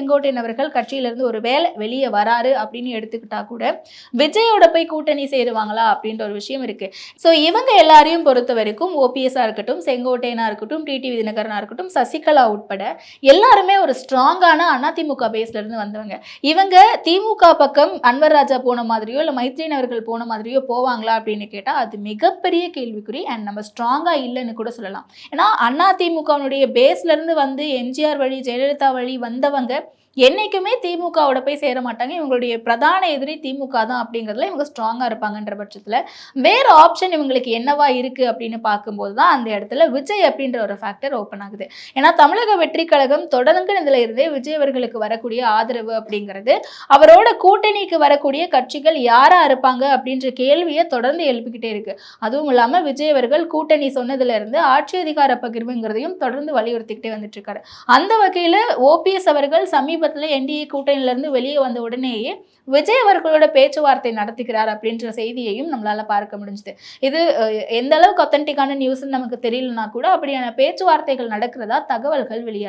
செங்கோட்டையன் அவர்கள் கட்சியிலிருந்து ஒரு வேலை வெளியே வராரு அப்படின்னு எடுத்துக்கிட்டா கூட விஜயோட போய் கூட்டணி சேருவாங்களா அப்படின்ற ஒரு விஷயம் இருக்கு. ஸோ இவங்க எல்லாரையும் பொறுத்த வரைக்கும் ஓபிஎஸ்ஸா இருக்கட்டும், செங்கோட்டையனா இருக்கட்டும், டிடிவி தினகரனா இருக்கட்டும், சசிகலா உட்பட எல்லாருமே ஒரு ஸ்ட்ராங்கான அதிமுக பேஸ்ல இருந்து வந்தவங்க. இவங்க திமுக பக்கம் அன்வர் ராஜா போன மாதிரியோ இல்ல மைத்ரேயன் அவர்கள் போன மாதிரியோ போவாங்களா அப்படின்னு கேட்டா அது மிகப்பெரிய கேள்விக்குறி. அண்ட் நம்ம ஸ்ட்ராங்கா இல்லைன்னு கூட சொல்லலாம். ஏன்னா அதிமுகவுடைய பேஸ்ல இருந்து வந்து எம்ஜிஆர் வழி, ஜெயலலிதா வழி வந்தவங்க என்னைக்குமே திமுகவோட போய் சேர மாட்டாங்க. இவங்களுடைய பிரதான எதிரி திமுக தான் அப்படிங்கிறதுல இவங்க ஸ்ட்ராங்கா இருப்பாங்கன்ற பட்சத்துல வேற ஆப்ஷன் இவங்களுக்கு என்னவா இருக்கு அப்படின்னு பார்க்கும்போது தான் அந்த இடத்துல விஜய் அப்படின்ற ஒரு ஃபேக்டர் ஓப்பன் ஆகுது. ஏன்னா தமிழக வெற்றி கழகம் தொடங்குனதுல இருந்தே விஜய் அவர்களுக்கு வரக்கூடிய ஆதரவு அப்படிங்கிறது அவரோட கூட்டணிக்கு வரக்கூடிய கட்சிகள் யாரா இருப்பாங்க அப்படின்ற கேள்வியை தொடர்ந்து எழுப்பிக்கிட்டே இருக்கு. அதுவும் இல்லாம விஜய் அவர்கள் கூட்டணி சொன்னதுல இருந்து ஆட்சி அதிகார பகிர்வுங்கிறதையும் தொடர்ந்து வலியுறுத்திக்கிட்டே வந்துட்டு இருக்காரு. அந்த வகையில ஓபிஎஸ் அவர்கள் சமீபத்தில் என்டிஏ கூட்டணியில இருந்து வெளியே வந்த உடனேயே விஜய் அவர்களோட பேச்சுவார்த்தை நடத்துகிறார் அப்படின்ற செய்தியையும் நம்மளால பார்க்க முடிஞ்சது. இது எந்த அளவுக்கு ஒத்தன்டிக்கான நியூஸ் நமக்கு தெரியலனா கூட அப்படியான பேச்சுவார்த்தைகள் நடக்கிறதா தகவல்கள் வெளியாகுது.